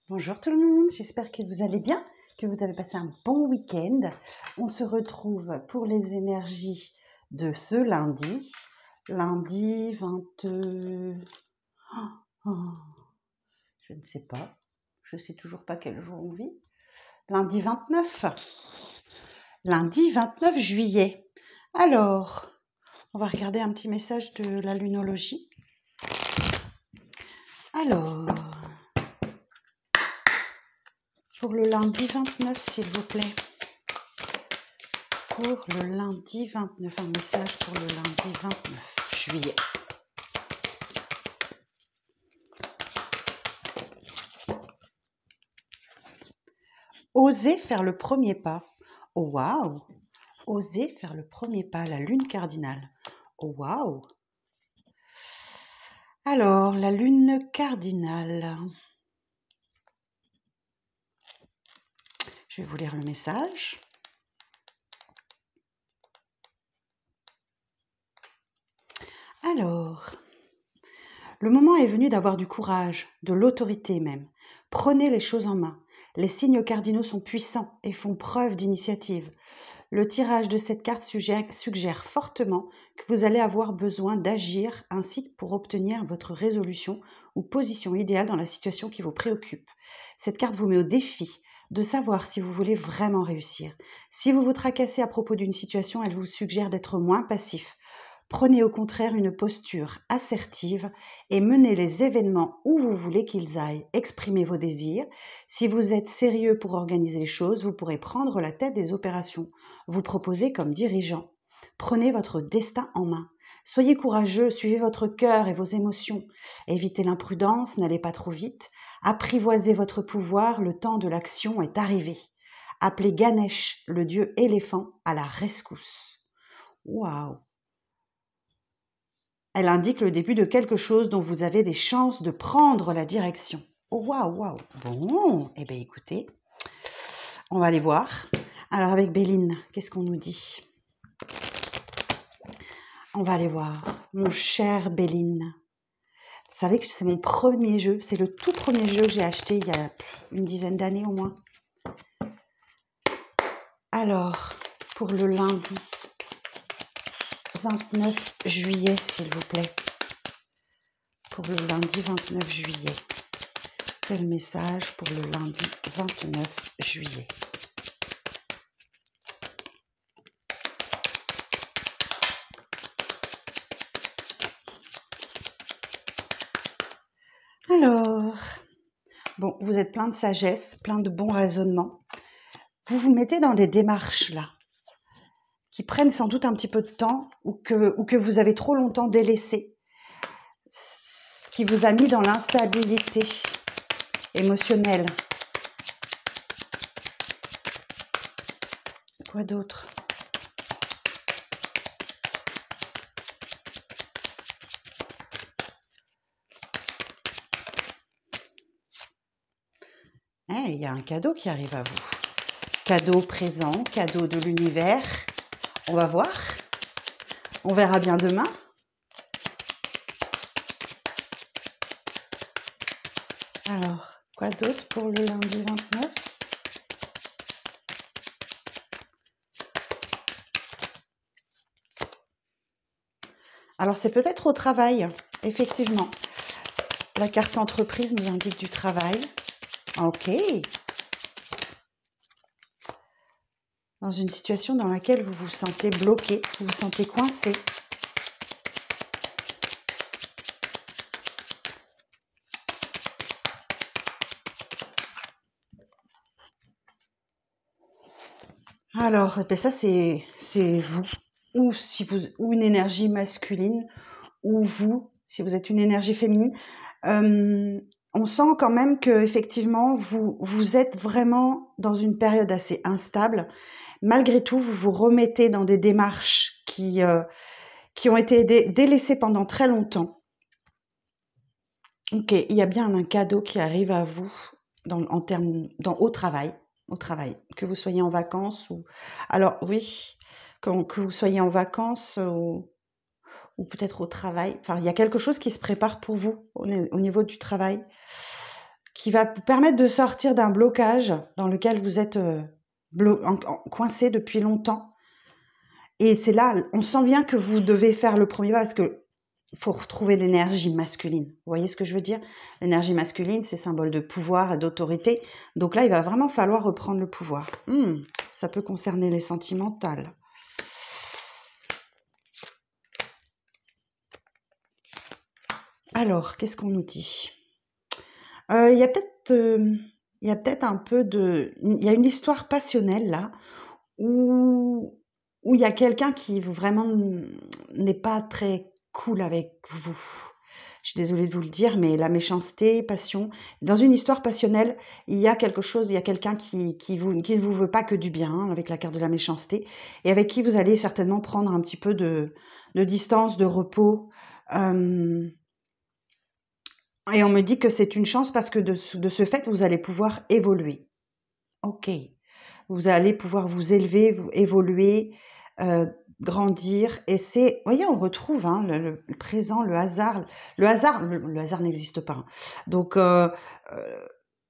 Bonjour tout le monde, j'espère que vous allez bien, que vous avez passé un bon week-end. On se retrouve pour les énergies de ce lundi 20... Oh, je ne sais pas, je ne sais toujours pas quel jour on vit. Lundi 29 juillet. Alors, on va regarder un petit message de la lunologie. Alors, pour le lundi 29, s'il vous plaît. Pour le lundi 29, un message pour le lundi 29 juillet. Osez faire le premier pas. Oh waouh! Osez faire le premier pas, la lune cardinale. Oh waouh! Alors, la lune cardinale. Je vais vous lire le message. Alors, le moment est venu d'avoir du courage, de l'autorité même. Prenez les choses en main. Les signes cardinaux sont puissants et font preuve d'initiative. Le tirage de cette carte suggère fortement que vous allez avoir besoin d'agir ainsi que pour obtenir votre résolution ou position idéale dans la situation qui vous préoccupe. Cette carte vous met au défi de savoir si vous voulez vraiment réussir. Si vous vous tracassez à propos d'une situation, elle vous suggère d'être moins passif. Prenez au contraire une posture assertive et menez les événements où vous voulez qu'ils aillent. Exprimez vos désirs. Si vous êtes sérieux pour organiser les choses, vous pourrez prendre la tête des opérations. Vous proposez comme dirigeant. Prenez votre destin en main. Soyez courageux, suivez votre cœur et vos émotions. Évitez l'imprudence, n'allez pas trop vite. Apprivoisez votre pouvoir, le temps de l'action est arrivé. Appelez Ganesh, le dieu éléphant, à la rescousse. Waouh! Elle indique le début de quelque chose dont vous avez des chances de prendre la direction. Oh, waouh, waouh. Bon, eh bien écoutez, on va aller voir. Alors avec Béline, qu'est-ce qu'on nous dit? On va aller voir. Mon cher Béline. Vous savez que c'est mon premier jeu. C'est le tout premier jeu que j'ai acheté il y a une dizaine d'années au moins. Alors, pour le lundi 29 juillet, s'il vous plaît. Pour le lundi 29 juillet. Quel message pour le lundi 29 juillet? Alors, bon, vous êtes plein de sagesse, plein de bons raisonnements. Vous vous mettez dans des démarches là, qui prennent sans doute un petit peu de temps ou que vous avez trop longtemps délaissé, ce qui vous a mis dans l'instabilité émotionnelle. Quoi d'autre? Il y a un cadeau qui arrive à vous. Cadeau présent, cadeau de l'univers. On va voir. On verra bien demain. Alors, quoi d'autre pour le lundi 29? Alors, c'est peut-être au travail, effectivement. La carte entreprise nous indique du travail. Ok. Dans une situation dans laquelle vous vous sentez bloqué, vous vous sentez coincé. Alors, ça c'est vous, ou une énergie masculine, ou vous, si vous êtes une énergie féminine. On sent quand même que effectivement vous êtes vraiment dans une période assez instable. Malgré tout, vous vous remettez dans des démarches qui ont été délaissées pendant très longtemps. Ok, il y a bien un cadeau qui arrive à vous au travail, que vous soyez en vacances ou... Alors oui, que vous soyez en vacances ou peut-être au travail. Enfin, il y a quelque chose qui se prépare pour vous au niveau du travail qui va vous permettre de sortir d'un blocage dans lequel vous êtes coincé depuis longtemps. Et c'est là, on sent bien que vous devez faire le premier pas parce que faut retrouver l'énergie masculine. Vous voyez ce que je veux dire? L'énergie masculine, c'est symbole de pouvoir et d'autorité. Donc là, il va vraiment falloir reprendre le pouvoir. Ça peut concerner les sentimentales. Alors, qu'est-ce qu'on nous dit? Il y a peut-être un peu de... Il y a une histoire passionnelle là, où il y a quelqu'un qui vraiment n'est pas très cool avec vous. Je suis désolée de vous le dire, mais la méchanceté, passion, dans une histoire passionnelle, il y a quelque chose, il y a quelqu'un qui ne vous veut pas que du bien, hein, avec la carte de la méchanceté, et avec qui vous allez certainement prendre un petit peu de distance, de repos. Et on me dit que c'est une chance parce que de ce fait, vous allez pouvoir évoluer. Ok. Vous allez pouvoir vous élever, vous évoluer, grandir. Et c'est, vous voyez, on retrouve hein, le présent, le hasard. Le hasard n'existe pas. Hein. Donc,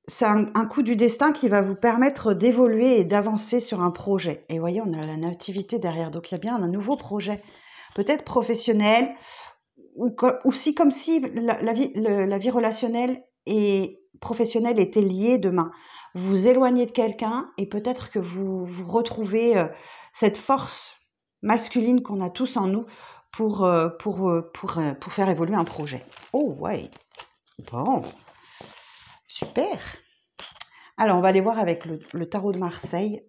c'est un coup du destin qui va vous permettre d'évoluer et d'avancer sur un projet. Et vous voyez, on a la nativité derrière. Donc, il y a bien un nouveau projet, peut-être professionnel, ou aussi comme si la vie relationnelle et professionnelle étaient liées demain. Vous vous éloignez de quelqu'un et peut-être que vous retrouvez cette force masculine qu'on a tous en nous pour faire évoluer un projet. Oh ouais, bon, super. Alors on va aller voir avec le tarot de Marseille.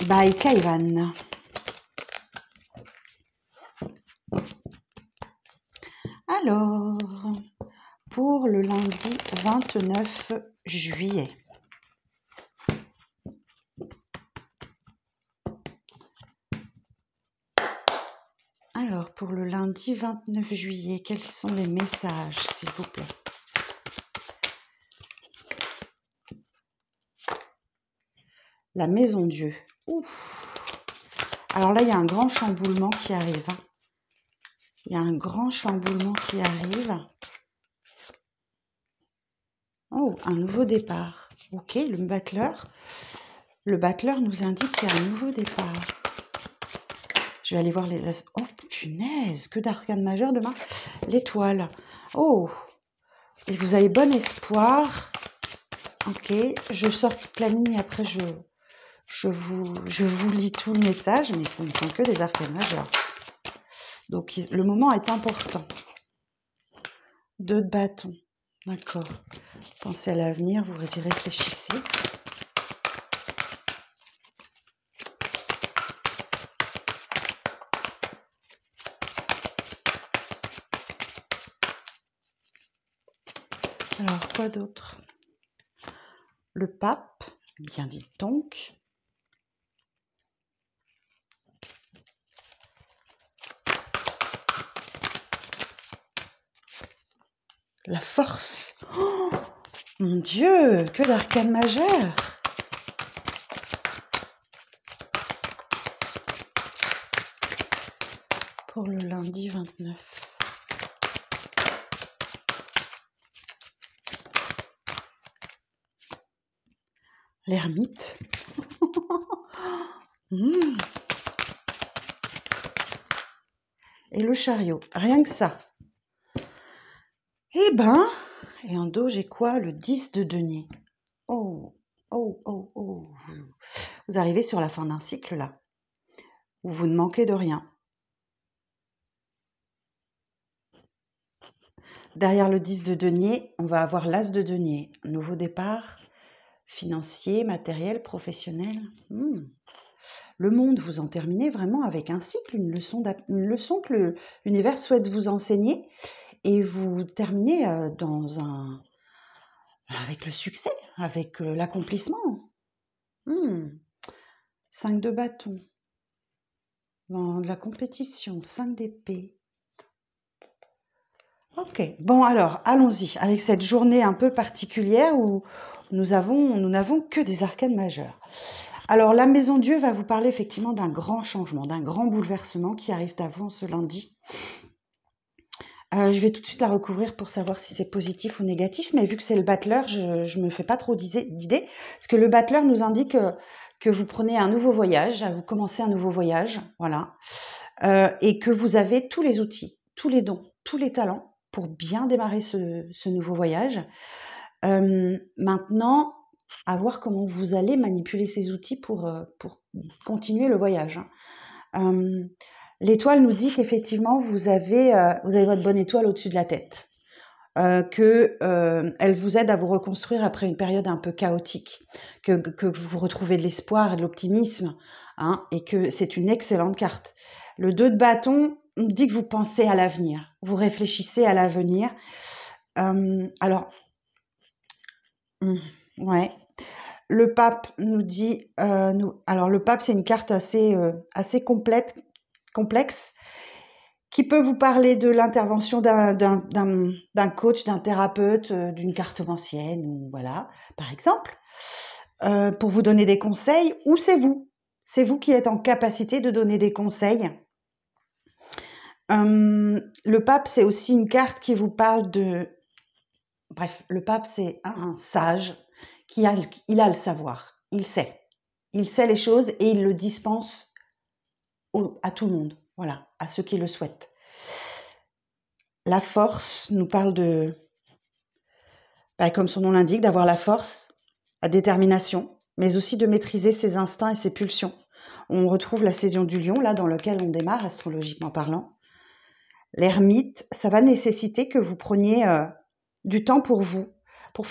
By Kaivan. Alors, pour le lundi 29 juillet. Alors, pour le lundi 29 juillet, quels sont les messages, s'il vous plaît? La maison Dieu. Ouf. Alors là, il y a un grand chamboulement qui arrive. Hein. Il y a un grand chamboulement qui arrive. Oh, un nouveau départ. Ok, le battleur. Le battleur nous indique qu'il y a un nouveau départ. Je vais aller voir les... Oh, punaise, que d'arcane majeur demain. L'étoile. Oh, et vous avez bon espoir. Ok, je sors toute la ligne, après je vous lis tout le message, mais ce ne sont que des arcanes majeurs. Donc, le moment est important. 2 de bâton. D'accord. Pensez à l'avenir, vous y réfléchissez. Alors, quoi d'autre? Le pape, bien dit donc. La force. Oh, mon Dieu, que d'arcane majeur. Pour le lundi 29. L'ermite. Et le chariot. Rien que ça. Eh ben, et en dos, j'ai quoi? Le 10 de denier. Oh, oh, oh, oh. Vous arrivez sur la fin d'un cycle, là, où vous ne manquez de rien. Derrière le 10 de denier, on va avoir l'as de denier. Nouveau départ, financier, matériel, professionnel. Le monde, vous en terminez vraiment avec un cycle, une leçon que l'univers souhaite vous enseigner. Et vous terminez avec le succès, avec l'accomplissement. 5 de bâton. Dans de la compétition, 5 d'épée. Ok, bon alors, allons-y, avec cette journée un peu particulière où nous n'avons que des arcanes majeures. Alors, la Maison Dieu va vous parler effectivement d'un grand changement, d'un grand bouleversement qui arrive à vous ce lundi. Je vais tout de suite la recouvrir pour savoir si c'est positif ou négatif, mais vu que c'est le battleur, je me fais pas trop d'idées, parce que le battleur nous indique que vous prenez un nouveau voyage, vous commencez un nouveau voyage, voilà, et que vous avez tous les outils, tous les dons, tous les talents pour bien démarrer ce nouveau voyage. Maintenant, à voir comment vous allez manipuler ces outils pour continuer le voyage, hein. L'étoile nous dit qu'effectivement, vous avez votre bonne étoile au-dessus de la tête, qu'elle vous aide à vous reconstruire après une période un peu chaotique, que vous retrouvez de l'espoir et de l'optimisme, hein, et que c'est une excellente carte. Le 2 de bâton dit que vous pensez à l'avenir, vous réfléchissez à l'avenir. Alors, ouais. Le pape nous dit, alors le pape c'est une carte assez complexe, qui peut vous parler de l'intervention d'un coach, d'un thérapeute, d'une cartomancienne, ou voilà, par exemple, pour vous donner des conseils, ou c'est vous qui êtes en capacité de donner des conseils. Le pape c'est aussi une carte qui vous parle de... Bref, le pape c'est un sage, il a le savoir, il sait les choses et il le dispense à tout le monde, voilà, à ceux qui le souhaitent. La force nous parle de, comme son nom l'indique, d'avoir la force, la détermination, mais aussi de maîtriser ses instincts et ses pulsions. On retrouve la saison du lion, là, dans lequel on démarre, astrologiquement parlant. L'ermite, ça va nécessiter que vous preniez du temps pour vous, pour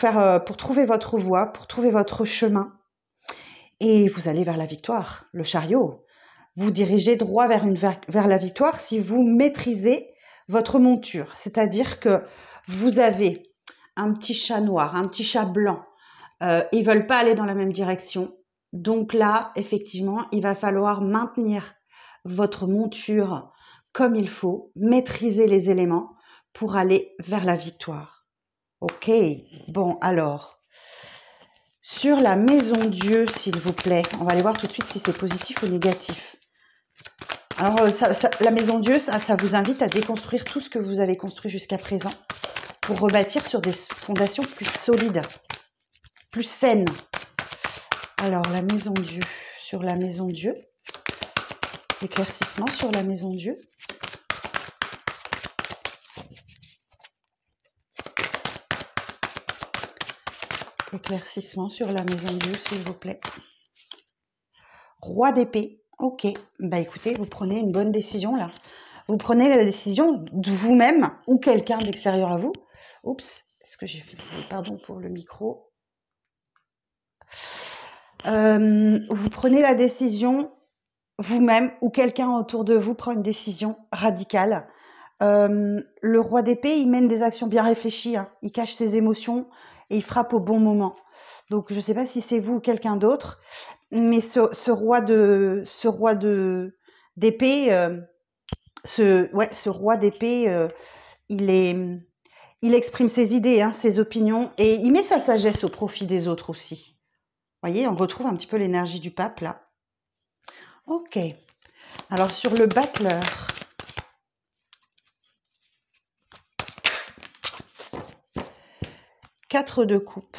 trouver votre voie, pour trouver votre chemin. Et vous allez vers la victoire, le chariot. Vous dirigez droit vers la victoire si vous maîtrisez votre monture. C'est-à-dire que vous avez un petit chat noir, un petit chat blanc. Ils ne veulent pas aller dans la même direction. Donc là, effectivement, il va falloir maintenir votre monture comme il faut, maîtriser les éléments pour aller vers la victoire. Ok, bon alors... Sur la maison Dieu, s'il vous plaît, on va aller voir tout de suite si c'est positif ou négatif. Alors, la maison Dieu, ça vous invite à déconstruire tout ce que vous avez construit jusqu'à présent pour rebâtir sur des fondations plus solides, plus saines. Alors, la maison Dieu, sur la maison Dieu, éclaircissement sur la maison Dieu. Éclaircissement sur la maison Dieu, s'il vous plaît. Roi d'épée. Ok, écoutez, vous prenez une bonne décision là. Vous prenez la décision de vous-même ou quelqu'un d'extérieur à vous. Oups, est-ce que j'ai fait... Pardon pour le micro. Vous prenez la décision vous-même ou quelqu'un autour de vous prend une décision radicale. Le roi d'épée, il mène des actions bien réfléchies, hein. Il cache ses émotions et il frappe au bon moment. Donc, je ne sais pas si c'est vous ou quelqu'un d'autre, mais ce roi d'épée, ce roi d'épée, il exprime ses idées, hein, ses opinions, et il met sa sagesse au profit des autres aussi. Vous voyez, on retrouve un petit peu l'énergie du pape là. Ok. Alors sur le battleur. Quatre de coupe.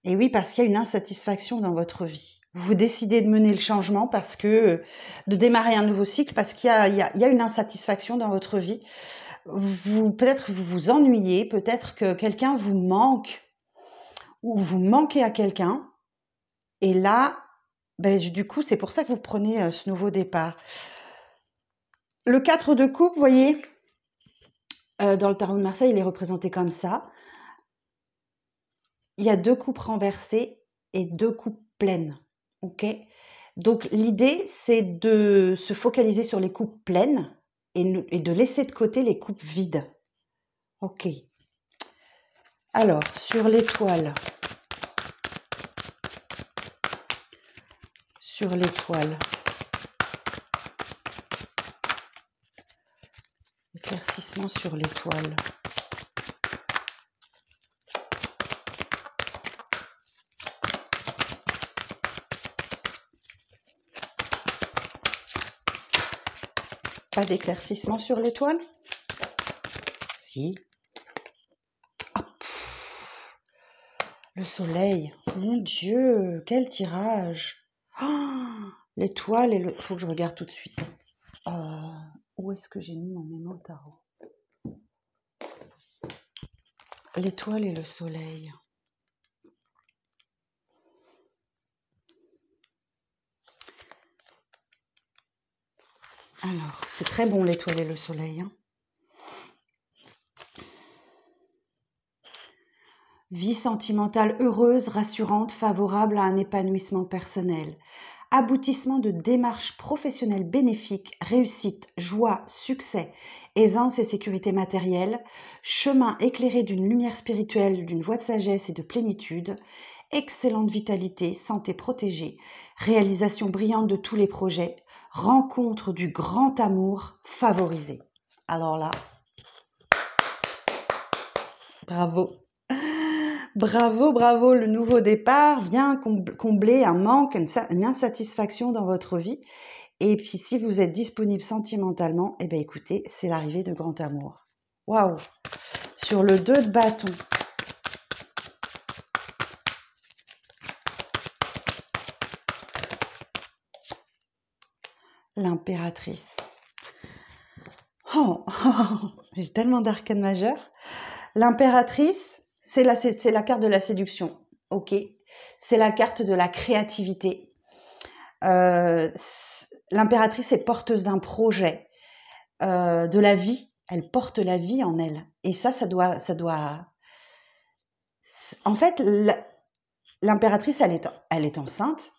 Et oui, parce qu'il y a une insatisfaction dans votre vie. Vous décidez de mener le changement de démarrer un nouveau cycle parce qu'il y a une insatisfaction dans votre vie. Peut-être vous vous ennuyez, peut-être que quelqu'un vous manque ou vous manquez à quelqu'un. Et là, du coup, c'est pour ça que vous prenez ce nouveau départ. Le 4 de coupe, vous voyez, dans le tarot de Marseille, il est représenté comme ça. Il y a 2 coupes renversées et 2 coupes pleines. Ok ? Donc, l'idée, c'est de se focaliser sur les coupes pleines et de laisser de côté les coupes vides. Ok. Alors, sur l'étoile. Sur l'étoile. Éclaircissement sur l'étoile. Pas d'éclaircissement sur l'étoile. Merci. Le soleil. Mon Dieu, quel tirage. L'étoile et le... Faut que je regarde tout de suite. Où est-ce que j'ai mis mon mémo tarot? L'étoile et le soleil. Alors, c'est très bon l'étoile et le soleil. Hein. Vie sentimentale heureuse, rassurante, favorable à un épanouissement personnel. Aboutissement de démarches professionnelles bénéfiques, réussite, joie, succès, aisance et sécurité matérielle, chemin éclairé d'une lumière spirituelle, d'une voie de sagesse et de plénitude, excellente vitalité, santé protégée, réalisation brillante de tous les projets, rencontre du grand amour favorisé. Alors là, bravo! Bravo, bravo, le nouveau départ vient combler un manque, une insatisfaction dans votre vie. Et puis, si vous êtes disponible sentimentalement, eh bien, écoutez, c'est l'arrivée de grand amour. Waouh! Sur le 2 de bâton. L'impératrice. Oh, j'ai tellement d'arcanes majeures. L'impératrice, c'est la carte de la séduction, ok. C'est la carte de la créativité. L'impératrice est porteuse d'un projet, de la vie. Elle porte la vie en elle. Et ça doit... En fait, l'impératrice, elle est enceinte.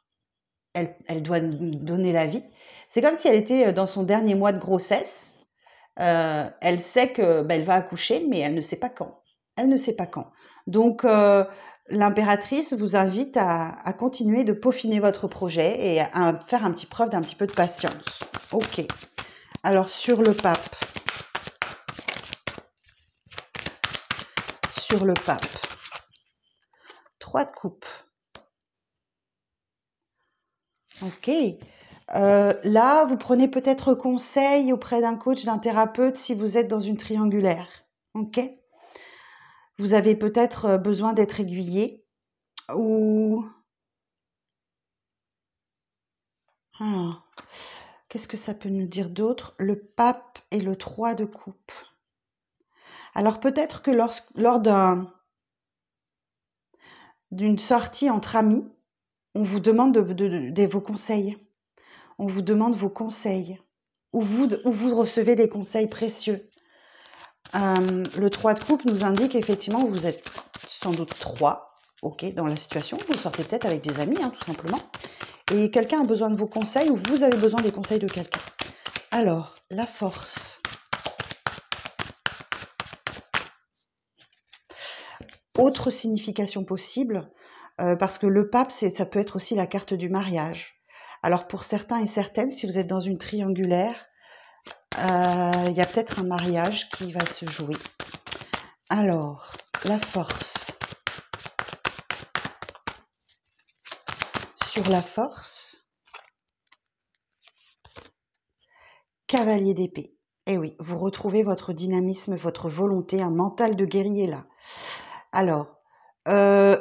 Elle doit donner la vie. C'est comme si elle était dans son dernier mois de grossesse. Elle sait que elle va accoucher, mais elle ne sait pas quand. Elle ne sait pas quand. Donc, l'impératrice vous invite à continuer de peaufiner votre projet et à faire un petit preuve d'un petit peu de patience. Ok. Alors, sur le pape. Sur le pape. 3 de coupe. Ok. Là, vous prenez peut-être conseil auprès d'un coach, d'un thérapeute si vous êtes dans une triangulaire. Ok. Vous avez peut-être besoin d'être aiguillé ou... Alors, qu'est-ce que ça peut nous dire d'autre? Le pape et le 3 de coupe. Alors peut-être que lors d'une sortie entre amis, on vous demande vos conseils. On vous demande vos conseils. Ou vous recevez des conseils précieux. Le 3 de coupe nous indique effectivement que vous êtes sans doute 3, ok, dans la situation. Vous sortez peut-être avec des amis, hein, tout simplement. Et quelqu'un a besoin de vos conseils ou vous avez besoin des conseils de quelqu'un. Alors, la force. Autre signification possible, parce que le pape, ça peut être aussi la carte du mariage. Alors, pour certains et certaines, si vous êtes dans une triangulaire, il y a peut-être un mariage qui va se jouer. Alors, la force. Sur la force, cavalier d'épée. Eh oui, vous retrouvez votre dynamisme, votre volonté, un mental de guerrier là. Alors, un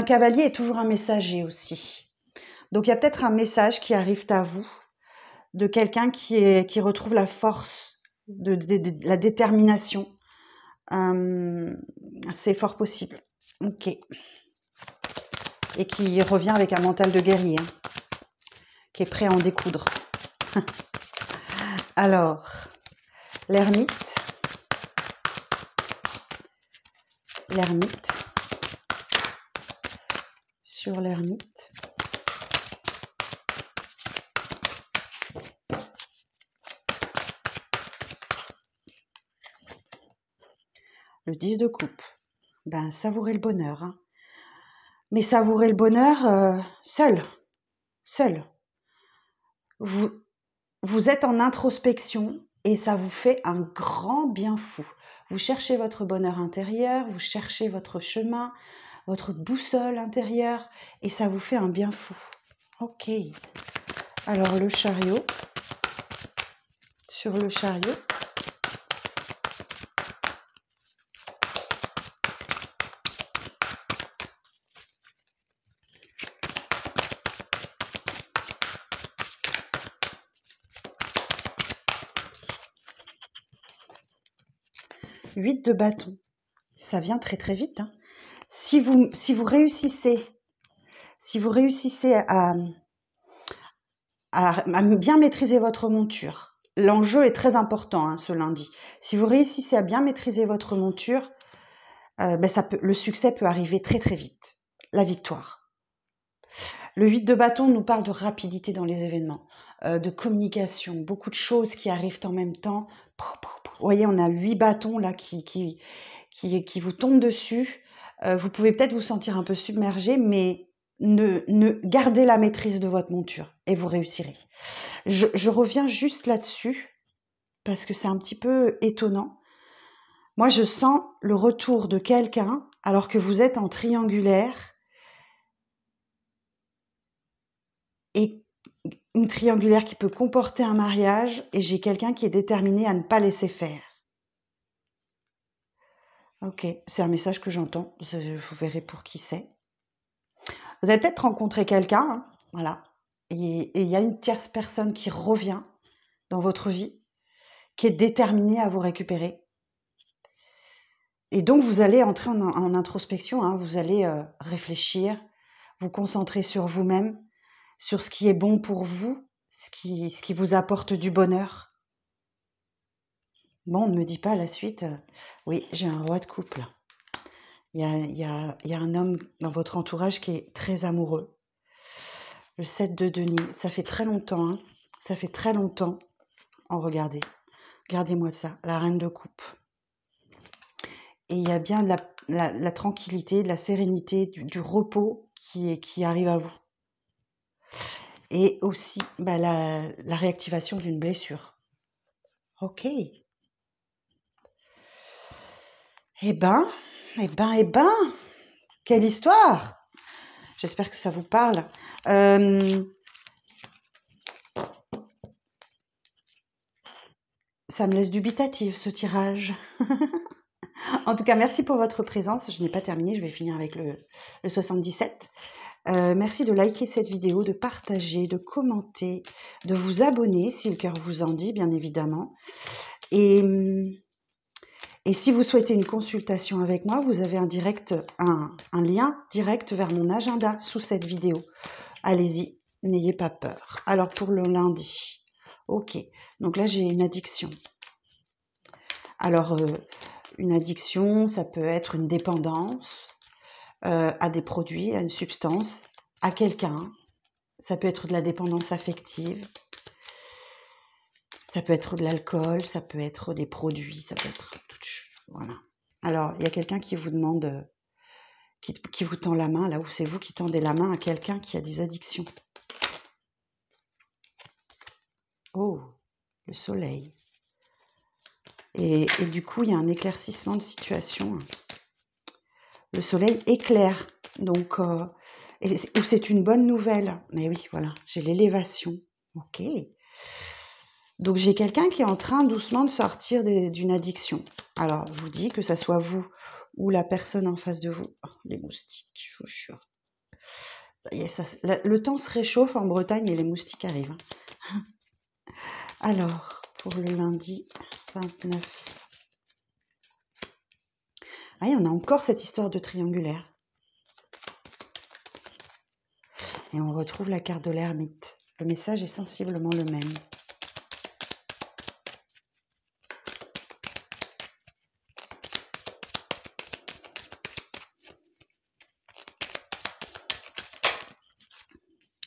cavalier est toujours un messager aussi. Donc, il y a peut-être un message qui arrive à vous de quelqu'un qui retrouve la force, de la détermination. C'est fort possible. Ok. Et qui revient avec un mental de guerrier, hein, qui est prêt à en découdre. Alors, l'ermite. L'ermite. Sur l'ermite. Le 10 de coupe. Ben, savourez le bonheur. Hein. Mais savourez le bonheur seul. Seul. Vous êtes en introspection et ça vous fait un grand bien fou. Vous cherchez votre bonheur intérieur, vous cherchez votre chemin, votre boussole intérieure et ça vous fait un bien fou. Ok. Alors le chariot. Sur le chariot. 8 de bâton. Ça vient très très vite. Hein. Si vous réussissez à bien maîtriser votre monture, l'enjeu est très important hein, ce lundi. Si vous réussissez à bien maîtriser votre monture, le succès peut arriver très très vite. La victoire. Le 8 de bâton nous parle de rapidité dans les événements, de communication, beaucoup de choses qui arrivent en même temps. Vous voyez, on a 8 bâtons là qui vous tombent dessus. Vous pouvez peut-être vous sentir un peu submergé, mais gardez la maîtrise de votre monture et vous réussirez. Je reviens juste là-dessus parce que c'est un petit peu étonnant. Moi, je sens le retour de quelqu'un alors que vous êtes en triangulaire et une triangulaire qui peut comporter un mariage et j'ai quelqu'un qui est déterminé à ne pas laisser faire. Ok, c'est un message que j'entends, vous verrez pour qui c'est. Vous avez peut-être rencontré quelqu'un, hein, voilà, et il y a une tierce personne qui revient dans votre vie, qui est déterminée à vous récupérer. Et donc, vous allez entrer en introspection, hein, vous allez réfléchir, vous concentrer sur vous-même, sur ce qui est bon pour vous, ce qui vous apporte du bonheur. Bon, on ne me dit pas la suite. Oui, j'ai un roi de couple. Il y a un homme dans votre entourage qui est très amoureux. Le 7 de denier, ça fait très longtemps. Hein, ça fait très longtemps. Oh, regardez-moi ça, la reine de coupe. Et il y a bien de la tranquillité, de la sérénité, du repos qui arrive à vous. Et aussi la réactivation d'une blessure. Ok. Eh ben, quelle histoire! J'espère que ça vous parle. Ça me laisse dubitative, ce tirage. En tout cas, merci pour votre présence. Je n'ai pas terminé, je vais finir avec le 77. Merci de liker cette vidéo, de partager, de commenter, de vous abonner, si le cœur vous en dit, bien évidemment. Et si vous souhaitez une consultation avec moi, vous avez un lien direct vers mon agenda sous cette vidéo. Allez-y, n'ayez pas peur. Alors pour le lundi, ok, donc là j'ai une addiction. Alors une addiction, ça peut être une dépendance à des produits, à une substance, à quelqu'un. Ça peut être de la dépendance affective. Ça peut être de l'alcool, ça peut être des produits, ça peut être tout. Voilà. Alors, il y a quelqu'un qui vous demande, qui vous tend la main, là où c'est vous qui tendez la main à quelqu'un qui a des addictions. Oh, le soleil. Et du coup, il y a un éclaircissement de situation. Le soleil éclaire, donc c'est une bonne nouvelle. Mais oui, voilà, j'ai l'élévation. Ok. Donc j'ai quelqu'un qui est en train doucement de sortir d'une addiction. Alors je vous dis que ça soit vous ou la personne en face de vous. Oh, les moustiques, je vous jure. Ça y est, le temps se réchauffe en Bretagne et les moustiques arrivent. Alors, pour le lundi 29. Ah, on a encore cette histoire de triangulaire. Et on retrouve la carte de l'ermite. Le message est sensiblement le même.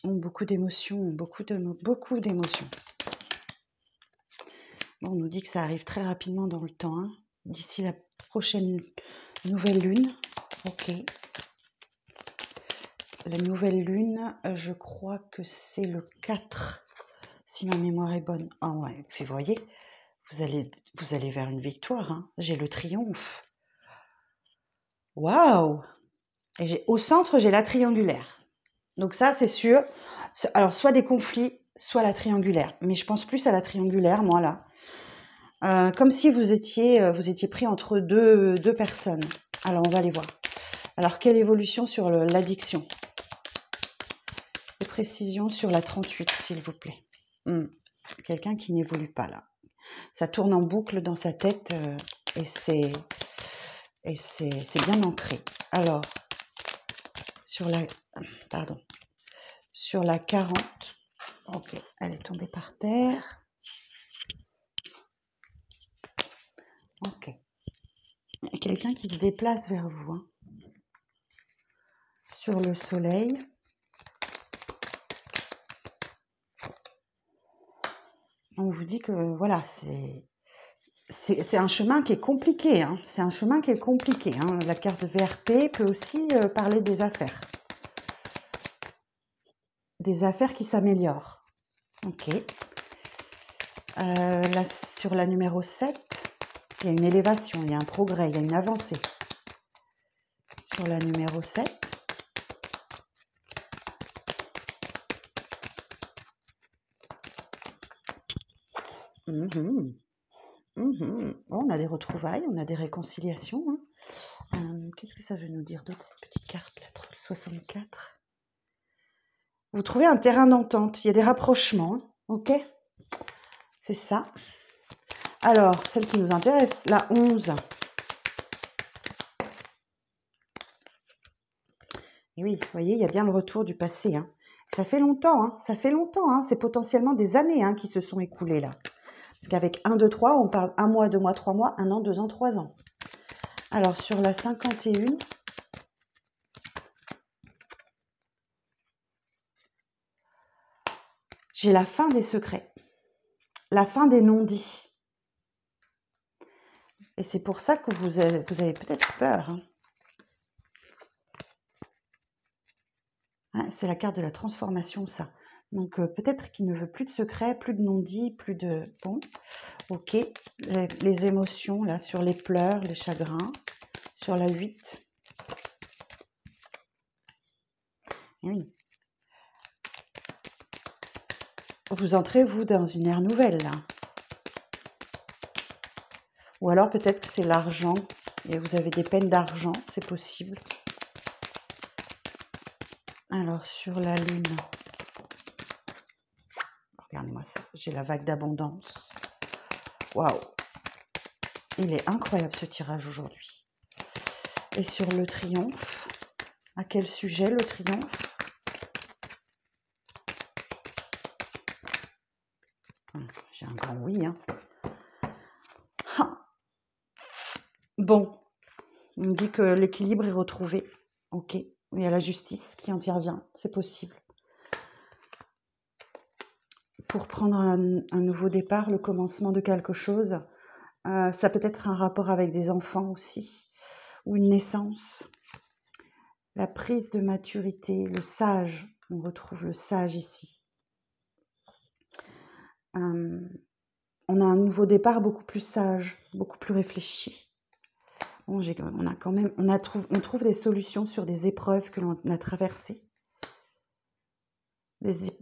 Beaucoup d'émotions, beaucoup d'émotions. Bon, on nous dit que ça arrive très rapidement dans le temps, hein, d'ici la prochaine nouvelle lune. Ok. La nouvelle lune, je crois que c'est le 4, si ma mémoire est bonne. Ah ouais, puis vous voyez, vous allez vers une victoire. Hein. J'ai le triomphe. Waouh! Et au centre, j'ai la triangulaire. Donc ça, c'est sûr. Alors, soit des conflits, soit la triangulaire. Mais je pense plus à la triangulaire, moi, là. Comme si vous étiez pris entre deux personnes. Alors, on va les voir. Alors, quelle évolution sur l'addiction? Des précisions sur la 38, s'il vous plaît. Quelqu'un qui n'évolue pas, là. Ça tourne en boucle dans sa tête. Et c'est bien ancré. Alors, sur la, pardon, sur la 40, ok, elle est tombée par terre. Ok. Il y a quelqu'un qui se déplace vers vous, hein. Sur le soleil. On vous dit que voilà, c'est un chemin qui est compliqué, hein. C'est un chemin qui est compliqué, hein. La carte VRP peut aussi parler des affaires. Des affaires qui s'améliorent. Ok. Là, sur la numéro 7, il y a une élévation, il y a un progrès, il y a une avancée. Sur la numéro 7. Oh, on a des retrouvailles, on a des réconciliations, hein. Qu'est-ce que ça veut nous dire d'autre, cette petite carte, la 64? Vous trouvez un terrain d'entente, il y a des rapprochements, hein. Ok, c'est ça. Alors, celle qui nous intéresse, la 11. Et oui, vous voyez, il y a bien le retour du passé, hein. Ça fait longtemps, hein. Ça fait longtemps, hein. C'est potentiellement des années, hein, qui se sont écoulées là. Parce qu'avec 1, 2, 3, on parle 1 mois, 2 mois, 3 mois, 1 an, 2 ans, 3 ans. Alors, sur la 51, j'ai la fin des secrets, la fin des non-dits. Et c'est pour ça que vous avez peut-être peur, hein. C'est la carte de la transformation, ça. Donc, peut-être qu'il ne veut plus de secrets, plus de non-dits, plus de... Bon, ok. Les émotions, là, sur les pleurs, les chagrins. Sur la 8. Oui. Vous entrez, vous, dans une ère nouvelle, là. Ou alors, peut-être que c'est l'argent. Et vous avez des peines d'argent, c'est possible. Alors, sur la lune... Regardez-moi ça. J'ai la vague d'abondance. Waouh! Il est incroyable, ce tirage, aujourd'hui. Et sur le triomphe, à quel sujet, le triomphe? J'ai un grand oui, hein. Bon, on me dit que l'équilibre est retrouvé. Ok, il y a la justice qui intervient, c'est possible. Pour prendre un nouveau départ, le commencement de quelque chose, ça peut être un rapport avec des enfants aussi, ou une naissance. La prise de maturité, le sage, on retrouve le sage ici. On a un nouveau départ beaucoup plus sage, beaucoup plus réfléchi. Bon, on trouve des solutions sur des épreuves que l'on a traversées. Il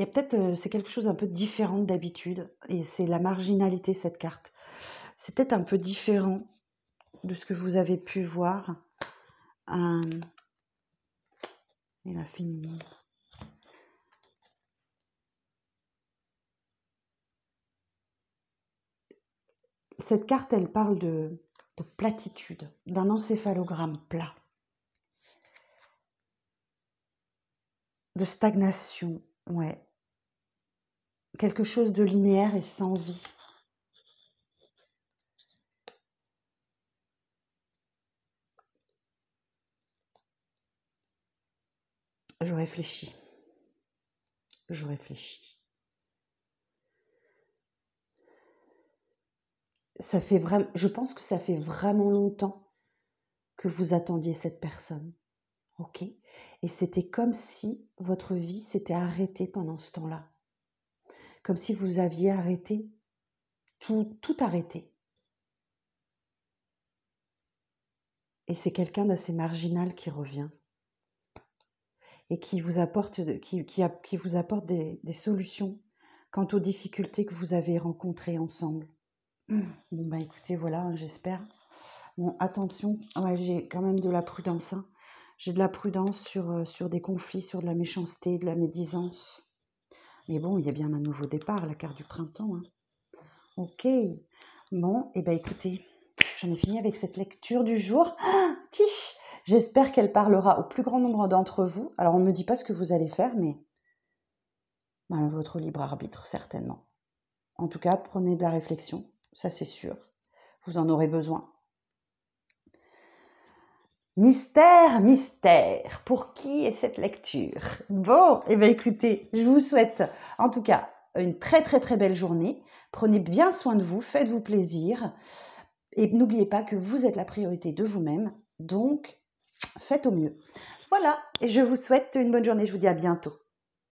y a peut-être, c'est quelque chose un peu différent d'habitude, et c'est la marginalité, cette carte. C'est peut-être un peu différent de ce que vous avez pu voir. Et la féminine. Cette carte, elle parle de platitude, d'un encéphalogramme plat, de stagnation, ouais. Quelque chose de linéaire et sans vie. Je réfléchis. Je pense que ça fait vraiment longtemps que vous attendiez cette personne. Ok? Et c'était comme si votre vie s'était arrêtée pendant ce temps-là. Comme si vous aviez arrêté, tout arrêté. Et c'est quelqu'un d'assez marginal qui revient. Et qui vous apporte, qui vous apporte des solutions quant aux difficultés que vous avez rencontrées ensemble. Bon, bah écoutez, voilà, hein, j'espère. Bon, attention, ouais, j'ai quand même de la prudence, hein. J'ai de la prudence sur des conflits, sur de la méchanceté, de la médisance. Mais bon, il y a bien un nouveau départ, la carte du printemps, hein. Ok, Bon, et ben écoutez, j'en ai fini avec cette lecture du jour. Ah, tiche! J'espère qu'elle parlera au plus grand nombre d'entre vous. Alors, on ne me dit pas ce que vous allez faire, mais votre libre arbitre, certainement. En tout cas, prenez de la réflexion, ça c'est sûr. Vous en aurez besoin. Mystère, mystère, pour qui est cette lecture? Bon, et bien écoutez, je vous souhaite en tout cas une très très très belle journée. Prenez bien soin de vous, faites-vous plaisir. Et n'oubliez pas que vous êtes la priorité de vous-même, donc faites au mieux. Voilà, et je vous souhaite une bonne journée, je vous dis à bientôt.